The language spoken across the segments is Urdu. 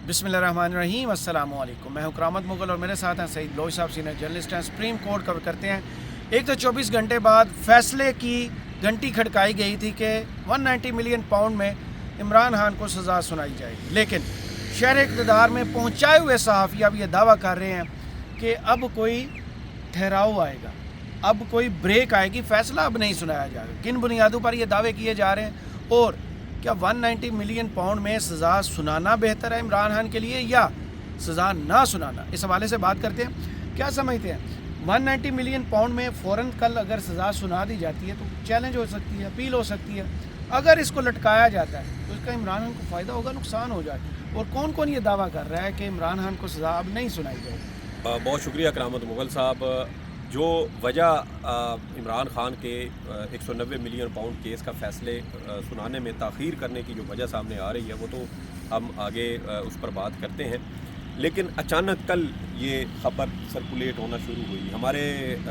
بسم اللہ الرحمن الرحیم، السلام علیکم۔ میں ہوں کرامت مغل اور میرے ساتھ ہیں سعید لوئی صاحب، سینئر جرنلسٹ ہیں۔ سپریم کورٹ کور کرتے ہیں۔ ایک تو 24 گھنٹے بعد فیصلے کی گھنٹی کھڑکائی گئی تھی کہ 190 ملین پاؤنڈ میں عمران خان کو سزا سنائی جائے گی، لیکن شہر اقتدار میں پہنچائے ہوئے صحافی اب یہ دعویٰ کر رہے ہیں کہ اب کوئی ٹھہراؤ آئے گا، اب کوئی بریک آئے گی، فیصلہ اب نہیں سنایا جائے گا۔ کن بنیادوں پر یہ دعوے کیے جا رہے ہیں، اور کیا 190 ملین پاؤنڈ میں سزا سنانا بہتر ہے عمران خان کے لیے یا سزا نہ سنانا؟ اس حوالے سے بات کرتے ہیں۔ کیا سمجھتے ہیں 190 ملین پاؤنڈ میں فوراً کل اگر سزا سنا دی جاتی ہے تو چیلنج ہو سکتی ہے، اپیل ہو سکتی ہے؟ اگر اس کو لٹکایا جاتا ہے تو اس کا عمران خان کو فائدہ ہوگا، نقصان ہو جائے؟ اور کون کون یہ دعویٰ کر رہا ہے کہ عمران خان کو سزا اب نہیں سنائی جائے گی؟ بہت شکریہ کرامت مغل صاحب۔ جو وجہ عمران خان کے 190 ملین پاؤنڈ کیس کا فیصلے سنانے میں تاخیر کرنے کی جو وجہ سامنے آ رہی ہے وہ تو ہم آگے اس پر بات کرتے ہیں، لیکن اچانک کل یہ خبر سرکولیٹ ہونا شروع ہوئی۔ ہمارے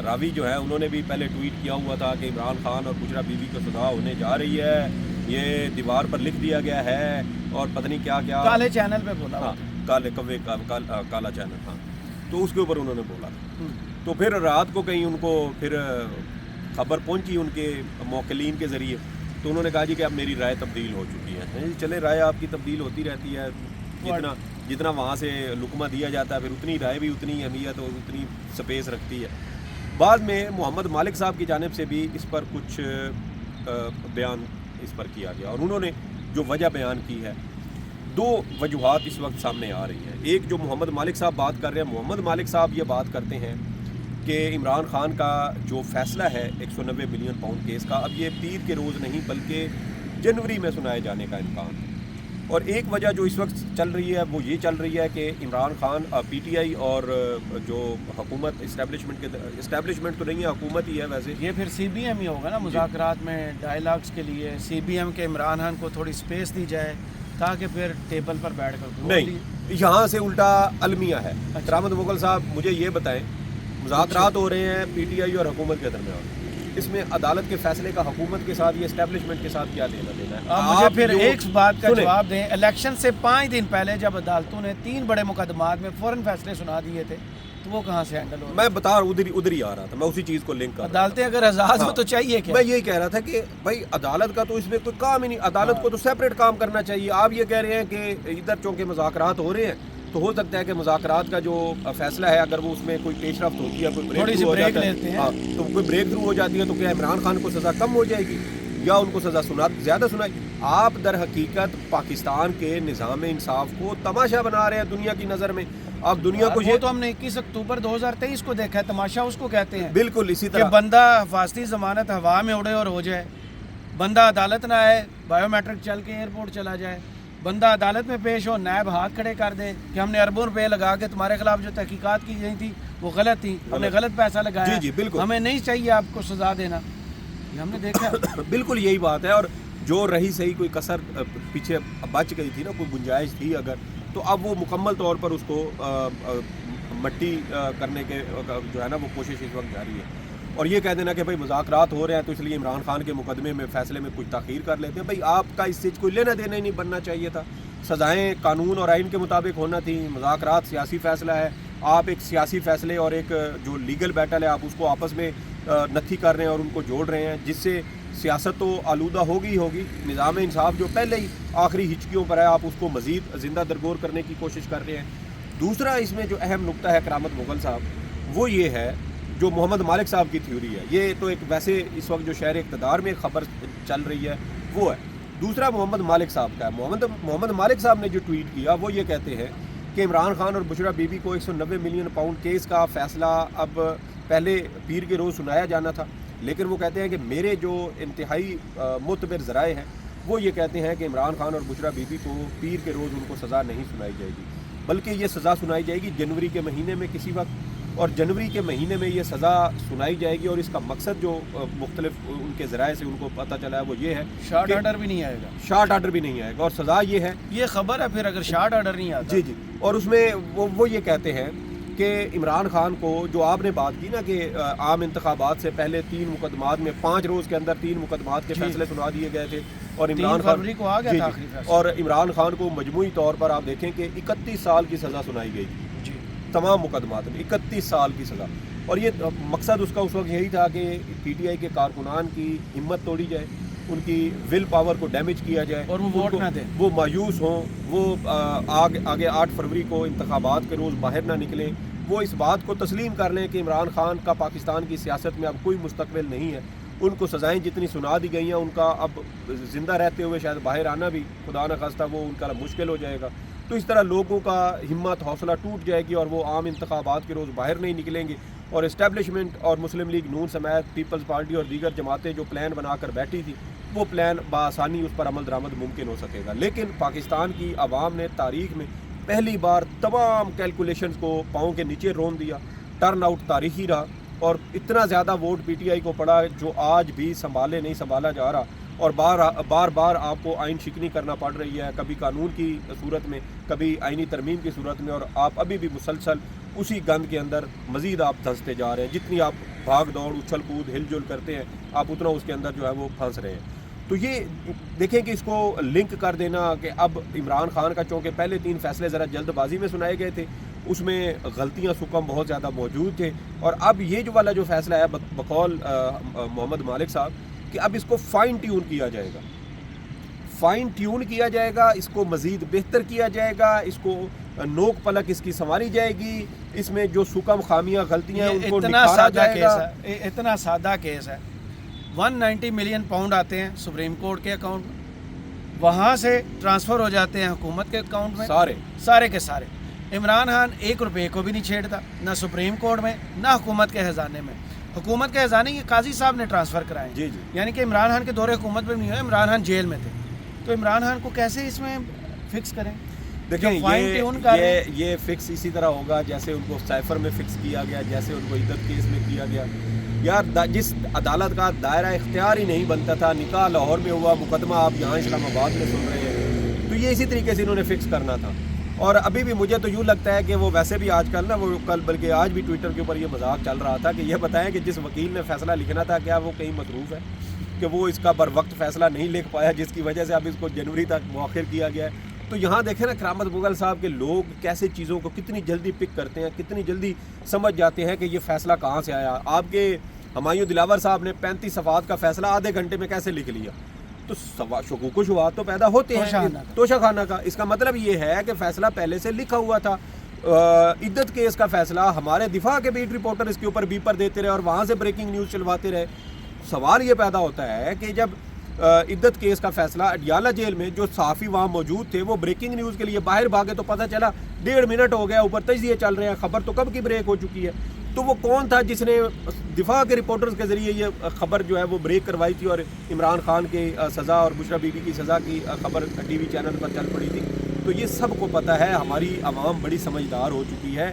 راوی جو ہے انہوں نے بھی پہلے ٹویٹ کیا ہوا تھا کہ عمران خان اور بشرا بی بی کو سزا ہونے جا رہی ہے، یہ دیوار پر لکھ دیا گیا ہے اور پتہ نہیں کیا کیا، کالے چینل پہ بولا، ہاں کالے کوے کالا چینل، ہاں تو اس کے اوپر انہوں نے بولا تھا۔ تو پھر رات کو کہیں ان کو پھر خبر پہنچی ان کے موکلین کے ذریعے، تو انہوں نے کہا جی کہ اب میری رائے تبدیل ہو چکی ہے۔ چلے رائے آپ کی تبدیل ہوتی رہتی ہے، جتنا وہاں سے لقمہ دیا جاتا ہے پھر اتنی رائے بھی اتنی اہمیت اور اتنی سپیس رکھتی ہے۔ بعد میں محمد مالک صاحب کی جانب سے بھی اس پر کچھ بیان اس پر کیا گیا، اور انہوں نے جو وجہ بیان کی ہے، دو وجوہات اس وقت سامنے آ رہی ہیں۔ ایک جو محمد مالک صاحب بات کر رہے ہیں، محمد مالک صاحب یہ بات کرتے ہیں کہ عمران خان کا جو فیصلہ ہے 190 ملین پاؤنڈ کیس کا، اب یہ پیر کے روز نہیں بلکہ جنوری میں سنائے جانے کا امکان ہے۔ اور ایک وجہ جو اس وقت چل رہی ہے وہ یہ چل رہی ہے کہ Imran Khan P T I اور جو حکومت اسٹیبلشمنٹ تو نہیں ہے، حکومت ہی ہے ویسے، یہ پھر سی بی ایم ہی ہوگا نا مذاکرات میں ڈائیلاگس کے لیے، سی بی ایم کے عمران خان کو تھوڑی سپیس دی جائے تاکہ پھر ٹیبل پر بیٹھ کر نہیں، یہاں سے الٹا المیہ ہے۔ کرامت مغل صاحب مجھے یہ بتائیں، مذاکرات ہو رہے ہیں پی ٹی آئی اور حکومت کے درمیان، اس میں عدالت کے فیصلے کا حکومت کے ساتھ یا اسٹیبلشمنٹ کے ساتھ کیا لینا دینا ہے؟ مجھے پھر ایک بات کا جواب دیں، الیکشن سے 5 دن پہلے جب عدالتوں نے 3 بڑے مقدمات میں فوراً فیصلے سنا دیے تھے تو وہ کہاں سے ہینڈل ہو؟ میں بتا رہا ہوں، ادھر ہی آ رہا تھا، میں اسی چیز کو لنک کر رہا تھا۔ عدالتیں اگر آزاد ہو تو چاہیے کیا؟ میں یہی کہہ رہا تھا کہ بھائی عدالت کا تو اس میں کوئی کام ہی نہیں، عدالت کو تو سیپریٹ کام کرنا چاہیے۔ آپ یہ کہہ رہے ہیں کہ ادھر چونکہ مذاکرات ہو رہے ہیں تو ہو سکتا ہے کہ مذاکرات کا جو فیصلہ ہے اگر وہ اس میں کوئی پیش رفت ہوتی ہے، کوئی بریک تھرو ہو جاتا ہے، ہاں تو کوئی بریک تھرو ہو جاتی ہے تو کیا عمران خان کو سزا کم ہو جائے گی یا ان کو سزا زیادہ سنائی؟ آپ در حقیقت پاکستان کے نظام انصاف کو تماشا بنا رہے ہیں دنیا کی نظر میں۔ آپ دنیا کو یہ تو ہم نے 21 اکتوبر 2023 کو دیکھا ہے، تماشا اس کو کہتے ہیں۔ بالکل اسی طرح کہ بندہ حفاظتی ضمانت ہوا میں اڑے اور ہو جائے، بندہ عدالت نہ آئے، بایو میٹرک چل کے ایئرپورٹ چلا جائے، بندہ عدالت میں پیش ہو، نائب ہاتھ کھڑے کر دے کہ ہم نے اربوں روپے لگا کے تمہارے خلاف جو تحقیقات کی گئی تھی وہ غلط تھی، ہم نے غلط پیسہ لگایا، جی بالکل، ہمیں نہیں چاہیے آپ کو سزا دینا، یہ ہم نے دیکھا۔ بالکل یہی بات ہے، اور جو رہی صحیح کوئی کسر پیچھے بچ گئی تھی نا، کوئی گنجائش تھی اگر، تو اب وہ مکمل طور پر اس کو مٹی کرنے کے جو ہے نا وہ کوشش اس وقت جاری ہے۔ اور یہ کہہ دینا کہ بھائی مذاکرات ہو رہے ہیں تو اس لیے عمران خان کے مقدمے میں فیصلے میں کچھ تاخیر کر لیتے ہیں، بھائی آپ کا اس سے کوئی لینا دینا ہی نہیں بننا چاہیے تھا۔ سزائیں قانون اور آئین کے مطابق ہونا تھی، مذاکرات سیاسی فیصلہ ہے، آپ ایک سیاسی فیصلے اور ایک جو لیگل بیٹل ہے آپ اس کو آپس میں نتھی کر رہے ہیں اور ان کو جوڑ رہے ہیں، جس سے سیاست تو آلودہ ہوگی نظام انصاف جو پہلے ہی آخری ہچکیوں پر ہے آپ اس کو مزید زندہ درگور کرنے کی کوشش کر رہے ہیں۔ دوسرا اس میں جو اہم نقطہ ہے کرامت مغل صاحب وہ یہ ہے، جو محمد مالک صاحب کی تھیوری ہے، یہ تو ایک ویسے اس وقت جو شہر اقتدار میں خبر چل رہی ہے وہ ہے، دوسرا محمد مالک صاحب کا ہے۔ محمد مالک صاحب نے جو ٹویٹ کیا وہ یہ کہتے ہیں کہ عمران خان اور بشرا بی بی کو 190 ملین پاؤنڈ کیس کا فیصلہ اب پہلے پیر کے روز سنایا جانا تھا، لیکن وہ کہتے ہیں کہ میرے جو انتہائی معتبر ذرائع ہیں وہ یہ کہتے ہیں کہ عمران خان اور بشرا بی بی کو پیر کے روز ان کو سزا نہیں سنائی جائے گی، بلکہ یہ سزا سنائی جائے گی جنوری کے مہینے میں کسی وقت، اور جنوری کے مہینے میں یہ سزا سنائی جائے گی۔ اور اس کا مقصد جو مختلف ان کے ذرائع سے ان کو پتہ چلا ہے وہ یہ ہے، شارٹ آرڈر بھی نہیں آئے گا، شارٹ آرڈر بھی نہیں آئے گا، اور سزا یہ ہے، یہ خبر ہے پھر اگر شارٹ آرڈر نہیں آتا۔ جی اور اس میں وہ یہ کہتے ہیں کہ عمران خان کو، جو آپ نے بات کی نا کہ عام انتخابات سے پہلے 3 مقدمات میں 5 روز کے اندر 3 مقدمات کے فیصلے سنا دیے گئے تھے، اور 3 عمران خان فروری کو آ گیا جی تھا جی، آخری فیصلہ۔ اور عمران خان کو مجموعی طور پر آپ دیکھیں کہ 31 سال کی سزا سنائی گئی تھی جی تمام مقدمات میں، 31 سال کی سزا، اور یہ مقصد اس کا اس وقت یہی تھا کہ پی ٹی آئی کے کارکنان کی ہمت توڑی جائے، ان کی ول پاور کو ڈیمیج کیا جائے، اور وہ ان ووٹ کو- نہ دیں۔ وہ مایوس ہوں، وہ آگے 8 فروری کو انتخابات کے روز باہر نہ نکلیں، وہ اس بات کو تسلیم کر لیں کہ عمران خان کا پاکستان کی سیاست میں اب کوئی مستقبل نہیں ہے، ان کو سزائیں جتنی سنا دی گئی ہیں ان کا اب زندہ رہتے ہوئے شاید باہر آنا بھی خدا نہ خواستہ وہ ان کا مشکل ہو جائے گا، تو اس طرح لوگوں کا ہمت حوصلہ ٹوٹ جائے گی اور وہ عام انتخابات کے روز باہر نہیں نکلیں گے، اور اسٹیبلشمنٹ اور مسلم لیگ نون سمیت پیپلز پارٹی اور دیگر جماعتیں جو پلان بنا کر بیٹھی تھی وہ پلان بآسانی اس پر عمل درآمد ممکن ہو سکے گا۔ لیکن پاکستان کی عوام نے تاریخ میں پہلی بار تمام کیلکولیشنز کو پاؤں کے نیچے رون دیا، ٹرن آؤٹ تاریخی رہا، اور اتنا زیادہ ووٹ پی ٹی آئی کو پڑا جو آج بھی سنبھالے نہیں سنبھالا جا رہا، اور بار بار آپ کو آئین شکنی کرنا پڑ رہی ہے، کبھی قانون کی صورت میں، کبھی آئینی ترمیم کی صورت میں، اور آپ ابھی بھی مسلسل اسی گند کے اندر مزید آپ دھنستے جا رہے ہیں، جتنی آپ بھاگ دوڑ اچھل کود ہل جل کرتے ہیں آپ اتنا اس کے اندر جو ہے وہ پھنس رہے ہیں۔ تو یہ دیکھیں کہ اس کو لنک کر دینا کہ اب عمران خان کا، چونکہ پہلے 3 فیصلے ذرا جلد بازی میں سنائے گئے تھے، اس میں غلطیاں سکم بہت زیادہ موجود تھے، اور اب یہ جو والا جو فیصلہ ہے بقول محمد مالک صاحب کہ اب اس کو فائن ٹیون کیا جائے گا، فائن ٹیون کیا جائے گا، اس کو مزید بہتر کیا جائے گا، اس کو نوک پلک اس کی سنواری جائے گی، اس میں جو سکم خامیاں غلطیاں ہیں ان کو اتنا نکھارا سادہ جائے کیس گا۔ ہے، اتنا سادہ کیس ہے، 190 ملین پاؤنڈ آتے ہیں سپریم کورٹ کے اکاؤنٹ میں، وہاں سے ٹرانسفر ہو جاتے ہیں حکومت کے اکاؤنٹ میں، سارے کے سارے۔ عمران خان 1 روپے کو بھی نہیں چھیڑتا، نہ سپریم کورٹ میں نہ حکومت کے خزانے میں۔ حکومت کے خزانے یہ قاضی صاحب نے ٹرانسفر کرائے، جی جی، یعنی کہ عمران خان کے دور حکومت میں بھی نہیں ہوئے، عمران خان جیل میں تھے، تو عمران خان کو کیسے اس میں فکس کریں؟ دیکھیں فائن ٹیون کر رہے ہیں، یہ فکس اسی طرح ہوگا جیسے ان کو سائفر میں فکس کیا گیا، جیسے ان کو عدت کیس میں کیا گیا۔ یار جس عدالت کا دائرہ اختیار ہی نہیں بنتا تھا، نکاح لاہور میں ہوا، مقدمہ آپ یہاں اسلام آباد میں سن رہے ہیں، تو یہ اسی طریقے سے انہوں نے فکس کرنا تھا۔ اور ابھی بھی مجھے تو یوں لگتا ہے کہ وہ ویسے بھی آج کل نا، وہ کل بلکہ آج بھی ٹویٹر کے اوپر یہ مذاق چل رہا تھا کہ یہ بتائیں کہ جس وکیل نے فیصلہ لکھنا تھا کیا وہ کہیں مصروف ہے کہ وہ اس کا بر وقت فیصلہ نہیں لکھ پایا، جس کی وجہ سے اب اس کو جنوری تک مؤخر کیا گیا ہے۔ تو یہاں دیکھیں نا کرامت مغل صاحب کے لوگ کیسے چیزوں کو کتنی جلدی پک کرتے ہیں، کتنی جلدی سمجھ جاتے ہیں کہ یہ فیصلہ کہاں سے آیا۔ آپ کے ہمایوں دلاور صاحب نے 35 صفحات کا فیصلہ آدھے گھنٹے میں کیسے لکھ لیا؟ تو شکوک و شبہات تو پیدا ہوتے ہیں توشہ خانہ کا۔ اس کا مطلب یہ ہے کہ فیصلہ پہلے سے لکھا ہوا تھا۔ عدت کیس کا فیصلہ ہمارے دفاع کے بیٹ رپورٹر اس کے اوپر بیپر دیتے رہے اور وہاں سے بریکنگ نیوز چلواتے رہے۔ سوال یہ پیدا ہوتا ہے کہ جب عدت کیس کا فیصلہ اڈیالہ جیل میں جو صحافی وہاں موجود تھے وہ بریکنگ نیوز کے لیے باہر بھاگے تو پتہ چلا 1.5 منٹ ہو گیا، اوپر تجزیے چل رہے ہیں، خبر تو کب کی بریک ہو چکی ہے۔ تو وہ کون تھا جس نے دفاع کے رپورٹرز کے ذریعے یہ خبر جو ہے وہ بریک کروائی تھی اور عمران خان کی سزا اور بشرا بی بی کی سزا کی خبر ٹی وی چینل پر چل پڑی تھی؟ تو یہ سب کو پتہ ہے، ہماری عوام بڑی سمجھدار ہو چکی ہے۔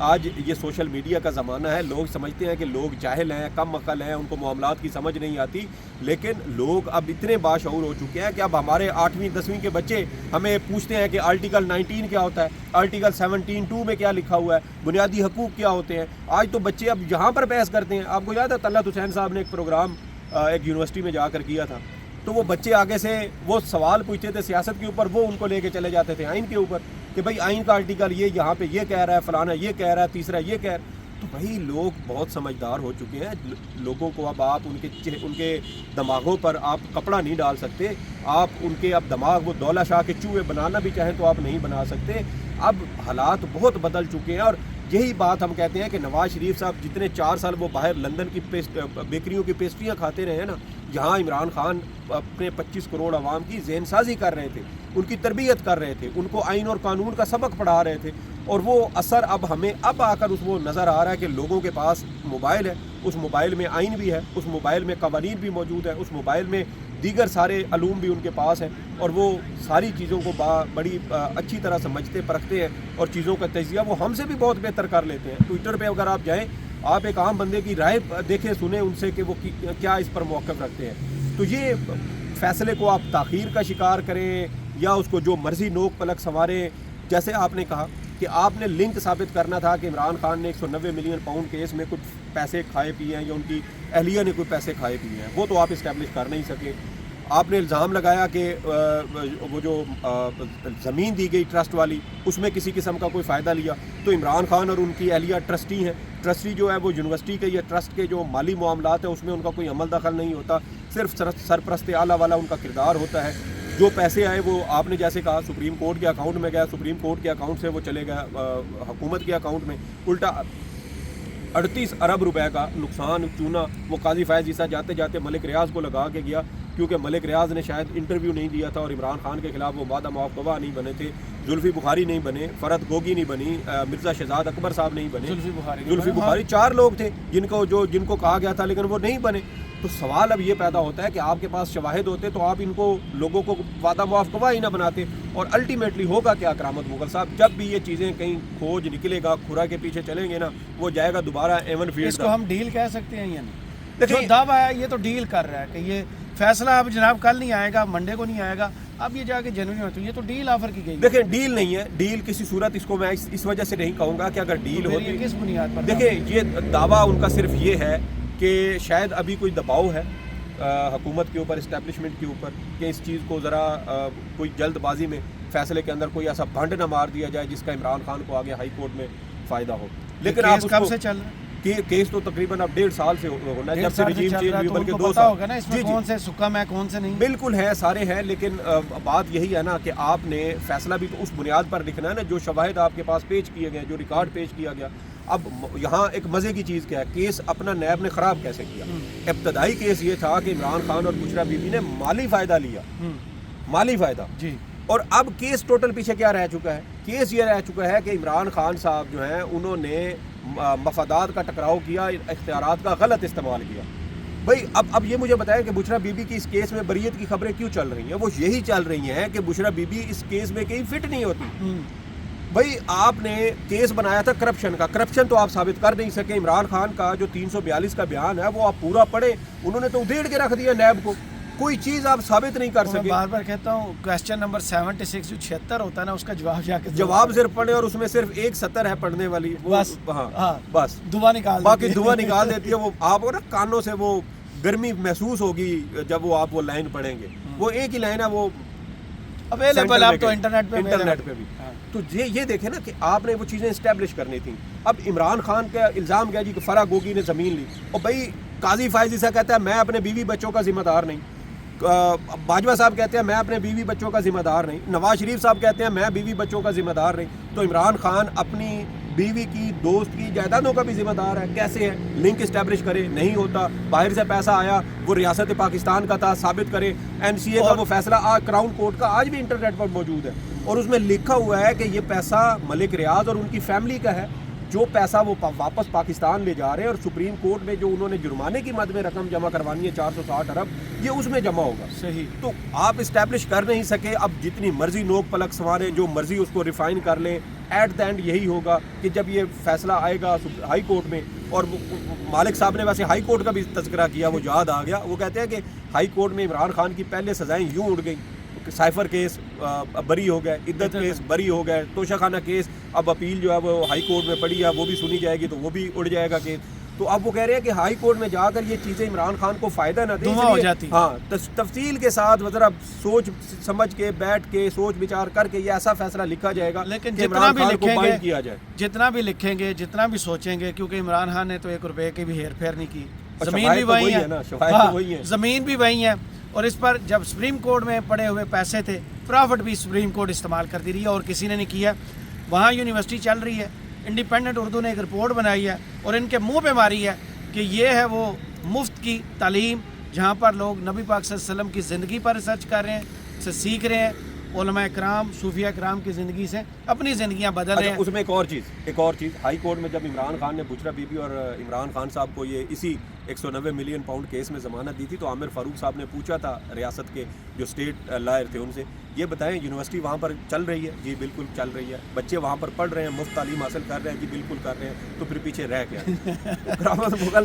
آج یہ سوشل میڈیا کا زمانہ ہے، لوگ سمجھتے ہیں کہ لوگ جاہل ہیں، کم عقل ہیں، ان کو معاملات کی سمجھ نہیں آتی، لیکن لوگ اب اتنے باشعور ہو چکے ہیں کہ اب ہمارے 8ویں 10ویں کے بچے ہمیں پوچھتے ہیں کہ آرٹیکل 19 کیا ہوتا ہے، آرٹیکل 17(2) میں کیا لکھا ہوا ہے، بنیادی حقوق کیا ہوتے ہیں۔ آج تو بچے اب یہاں پر بحث کرتے ہیں۔ آپ کو یاد ہے طلعت حسین صاحب نے ایک پروگرام ایک یونیورسٹی میں جا کر کیا تھا، تو وہ بچے آگے سے وہ سوال پوچھتے تھے سیاست کے اوپر، وہ ان کو لے کے چلے جاتے تھے آئین کے اوپر کہ بھائی آئین کا آرٹیکل یہ یہاں پہ یہ کہہ رہا ہے، فلانا یہ کہہ رہا ہے، تیسرا یہ کہہ رہا ہے۔ تو بھائی لوگ بہت سمجھدار ہو چکے ہیں، لوگوں کو اب آپ ان کے دماغوں پر آپ کپڑا نہیں ڈال سکتے، آپ ان کے اب دماغ وہ دولہ شاہ کے چوہے بنانا بھی چاہیں تو آپ نہیں بنا سکتے۔ اب حالات بہت بدل چکے ہیں، اور یہی بات ہم کہتے ہیں کہ نواز شریف صاحب جتنے 4 سال وہ باہر لندن کی بیکریوں کی پیسٹریاں کھاتے رہے ہیں نا، یہاں عمران خان اپنے 25 کروڑ عوام کی ذہن سازی کر رہے تھے، ان کی تربیت کر رہے تھے، ان کو آئین اور قانون کا سبق پڑھا رہے تھے، اور وہ اثر اب ہمیں اب آ کر وہ نظر آ رہا ہے کہ لوگوں کے پاس موبائل ہے، اس موبائل میں آئین بھی ہے، اس موبائل میں قوانین بھی موجود ہے، اس موبائل میں دیگر سارے علوم بھی ان کے پاس ہیں، اور وہ ساری چیزوں کو بڑی اچھی طرح سمجھتے پرکھتے ہیں، اور چیزوں کا تجزیہ وہ ہم سے بھی بہت بہتر کر لیتے ہیں۔ ٹویٹر پہ اگر آپ جائیں، آپ ایک عام بندے کی رائے دیکھیں سنیں ان سے کہ وہ کیا اس پر موقف رکھتے ہیں۔ تو یہ فیصلے کو آپ تاخیر کا شکار کریں یا اس کو جو مرضی نوک پلک سنواریں، جیسے آپ نے کہا کہ آپ نے لنک ثابت کرنا تھا کہ عمران خان نے 190 ملین پاؤنڈ کیس میں کچھ پیسے کھائے پیے ہیں یا ان کی اہلیہ نے کوئی پیسے کھائے پیے ہیں، وہ تو آپ اسٹیبلش کر نہیں سکے۔ آپ نے الزام لگایا کہ وہ جو زمین دی گئی ٹرسٹ والی اس میں کسی قسم کا کوئی فائدہ لیا، تو عمران خان اور ان کی اہلیہ ٹرسٹی ہیں. ٹرسٹی جو ہے وہ یونیورسٹی کے یا ٹرسٹ کے جو مالی معاملات ہیں اس میں ان کا کوئی عمل دخل نہیں ہوتا، صرف سرپرست اعلیٰ والا ان کا کردار ہوتا ہے. جو پیسے آئے وہ آپ نے جیسے کہا سپریم کورٹ کے اکاؤنٹ میں گیا، سپریم کورٹ کے اکاؤنٹ سے وہ چلے گئے حکومت کے اکاؤنٹ میں. الٹا 38 ارب روپے کا نقصان چونا وہ قاضی فائز عیسیٰ جاتے جاتے ملک ریاض کو لگا کے گیا، کیونکہ ملک ریاض نے شاید انٹرویو نہیں دیا تھا اور عمران خان کے خلاف وہ وعدہ معاف گواہ نہیں بنے تھے. زلفی بخاری نہیں بنے، فرد گوگی نہیں بنی، مرزا شہزاد اکبر صاحب نہیں بنے، زلفی بخاری 4 لوگ تھے جن کو کہا گیا تھا لیکن وہ نہیں بنے. تو سوال اب یہ پیدا ہوتا ہے کہ آپ کے پاس شواہد ہوتے تو آپ ان کو لوگوں کو وعدہ معاف گواہ ہی نہ بناتے. اور الٹیمیٹلی ہوگا کیا کرامت مغل صاحب، جب بھی یہ چیزیں کہیں کھوج نکلے گا، کھرا کے پیچھے چلیں گے نا، وہ جائے گا دوبارہ ایون فیلڈ. اس کو ہم ڈیل کہہ سکتے ہیں یا نہیں؟ جو دعویٰ ہے یہ تو ڈیل کر رہا ہے کہ یہ فیصلہ اب جناب کل نہیں آئے گا، منڈے کو نہیں آئے گا، اب یہ جا کے جنوری میں، تو یہ تو ڈیل آفر کی گئی. دیکھیں ڈیل نہیں ہے، ڈیل کسی صورت اس کو میں اس وجہ سے نہیں کہوں گا کہ اگر ڈیل ہوتی، کس بنیاد پر؟ دیکھیں یہ دعویٰ ان کا صرف یہ ہے کہ شاید ابھی کوئی دباؤ ہے حکومت کے اوپر، اسٹیبلشمنٹ کے اوپر، کہ اس چیز کو ذرا کوئی جلد بازی میں فیصلے کے اندر کوئی ایسا بھنڈ نہ مار دیا جائے جس کا عمران خان کو آگے ہائی کورٹ میں فائدہ ہو. لیکن آپ کب سے چل رہا ہے کیس؟ تو تقریباً اب 1.5 سال سے ہونا ہے، جب سے رجیم چینج ہوئی، بلکہ 2 سال ہوگا نا. اس میں کون سے سکم ہے کون سے نہیں؟ بالکل ہے، سارے ہیں، لیکن بات یہی ہے نا کہ آپ نے فیصلہ بھی تو اس بنیاد پر لکھنا ہے نا جو شواہد آپ کے پاس پیش کیے گئے، جو ریکارڈ پیش کیا گیا. اب یہاں ایک مزے کی چیز کیا ہے، کیس اپنا نیب نے خراب کیسے کیا. ابتدائی کیس یہ تھا کہ عمران خان اور بشرا بی بی نے مالی فائدہ لیا، مالی فائدہ جی. اور اب کیس ٹوٹل پیچھے کیا رہ چکا ہے؟ کیس یہ رہ چکا ہے کہ عمران خان صاحب جو ہیں انہوں نے مفادات کا ٹکراؤ کیا، اختیارات کا غلط استعمال کیا. بھائی اب یہ مجھے بتائیں کہ بشرا بی بی کی اس کیس میں بریت کی خبریں کیوں چل رہی ہیں؟ وہ یہی چل رہی ہیں کہ بشرا بی بی اس کیس میں کہیں فٹ نہیں ہوتی. بھائی آپ نے کیس بنایا تھا کرپشن کا، کرپشن تو آپ ثابت کر نہیں سکے. عمران خان کا جو 342 کا بیان ہے وہ آپ پورا پڑھیں، انہوں نے تو ادھیڑ کے رکھ دیا نیب کو، کوئی چیز آپ ثابت نہیں کر سکے. بار بار کہتا ہوں کویسچن نمبر 76 جو 76 ہوتا ہے نا، اس کا جواب جا کے جواب صرف پڑھیں اور اس میں صرف ایک سطر ہے پڑھنے والی، بس دعا نکال، باقی دعا نکال دیتی ہے. وہ آپ کو نا کانوں سے وہ گرمی محسوس ہوگی جب وہ آپ وہ لائن پڑھیں گے. وہ ایک ہی لائن ہے، وہ اویلیبل آپ تو انٹرنیٹ پہ بھی. تو یہ دیکھیں نا کہ آپ نے وہ چیزیں اسٹیبلش کرنی تھیں. اب عمران خان کا الزام گیا جی کہ فرا گوگی نے زمین لی، اور بھائی قاضی فائز عیسیٰ کہتا ہے میں اپنے بیوی بچوں کا ذمہ دار نہیں، باجوہ صاحب کہتے ہیں میں اپنے بیوی بچوں کا ذمہ دار نہیں، نواز شریف صاحب کہتے ہیں میں بیوی بچوں کا ذمہ دار نہیں. تو عمران خان اپنی بیوی کی، دوست کی جائیدادوں کا بھی ذمہ دار ہے. کیسے ہے؟ لنک اسٹیبلش کرے، نہیں ہوتا. باہر سے پیسہ آیا، وہ ریاست پاکستان کا تھا، ثابت کرے. این-سی-اے کا وہ فیصلہ کراؤن کورٹ کا آج بھی انٹرنیٹ پر موجود ہے، اور اس میں لکھا ہوا ہے کہ یہ پیسہ ملک ریاض اور ان کی فیملی کا ہے. جو پیسہ وہ واپس پاکستان لے جا رہے ہیں، اور سپریم کورٹ میں جو انہوں نے جرمانے کی مد میں رقم جمع کروانی ہے 460 ارب، یہ اس میں جمع ہوگا. صحیح. تو آپ اسٹیبلش کر نہیں سکے. اب جتنی مرضی نوک پلک سنواریں، جو مرضی اس کو ریفائن کر لیں، ایٹ دا اینڈ یہی ہوگا کہ جب یہ فیصلہ آئے گا ہائی کورٹ میں. اور مالک صاحب نے ویسے ہائی کورٹ کا بھی تذکرہ کیا، وہ یاد آ گیا. وہ کہتے ہیں کہ ہائی کورٹ میں عمران خان کی پہلے سزائیں یوں اڑ گئیں. سائفر کیس بری ہو گئے، عدت کیس بری ہو گئے، توشہ خانہ کیس اب اپیل جو ہے وہ ہائی کورٹ میں پڑی ہے، وہ بھی سنی جائے گی تو وہ بھی اڑ جائے گا کیس. تو اب وہ کہہ رہے ہیں کہ ہائی کورٹ میں جا کر یہ چیزیں عمران خان کو فائدہ نہ دیں، ہو جاتی. ہاں تفصیل کے ساتھ ذرا سوچ سمجھ کے بیٹھ کے سوچ بچار کر کے یہ ایسا فیصلہ لکھا جائے گا. لیکن جتنا بھی لکھیں گے، جتنا بھی لکھیں گے، جتنا بھی سوچیں گے، کیونکہ عمران خان نے تو 1 روپے کی بھی ہیر پھیر نہیں کی. زمین بھی وہی ہے، زمین بھی وہی ہے. اور اس پر جب سپریم کورٹ میں پڑے ہوئے پیسے تھے، پرافٹ بھی سپریم کورٹ استعمال کرتی رہی ہے اور کسی نے نہیں کیا. وہاں یونیورسٹی چل رہی ہے، انڈیپینڈنٹ اردو نے ایک رپورٹ بنائی ہے اور ان کے منہ پہ ماری ہے کہ یہ ہے وہ مفت کی تعلیم جہاں پر لوگ نبی پاک صلی اللہ علیہ وسلم کی زندگی پر ریسرچ کر رہے ہیں، سے سیکھ رہے ہیں. علماء کرام، صوفیہ کرام کی زندگی سے اپنی زندگیاں بدل رہے ہیں. اس میں ایک اور چیز ہائی کورٹ میں جب عمران خان نے بشرا بی بی اور عمران خان صاحب کو یہ اسی 190 ملین پاؤنڈ کیس میں ضمانت دی تھی، تو عامر فاروق صاحب نے پوچھا تھا ریاست کے جو اسٹیٹ لائر تھے ان سے، یہ بتائیں یونیورسٹی وہاں پر چل رہی ہے؟ جی بالکل چل رہی ہے. بچے وہاں پر پڑھ رہے ہیں، مفت تعلیم حاصل کر رہے ہیں؟ جی بالکل کر رہے ہیں. تو پھر پیچھے رہ گیا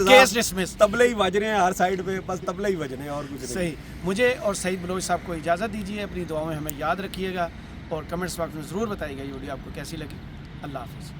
کیس ڈسمس. تبلے ہی بج رہے ہیں ہر سائڈ پہ، بس تبلے ہی بج رہے ہیں اور کچھ نہیں. صحیح. مجھے اور سعید بلوچ صاحب کو اجازت دیجیے. اپنی دعاؤں میں ہمیں یاد رکھیے گا اور کمنٹس باکس میں ضرور بتائیے گا یہ ویڈیو آپ کو کیسی لگی. اللہ حافظ.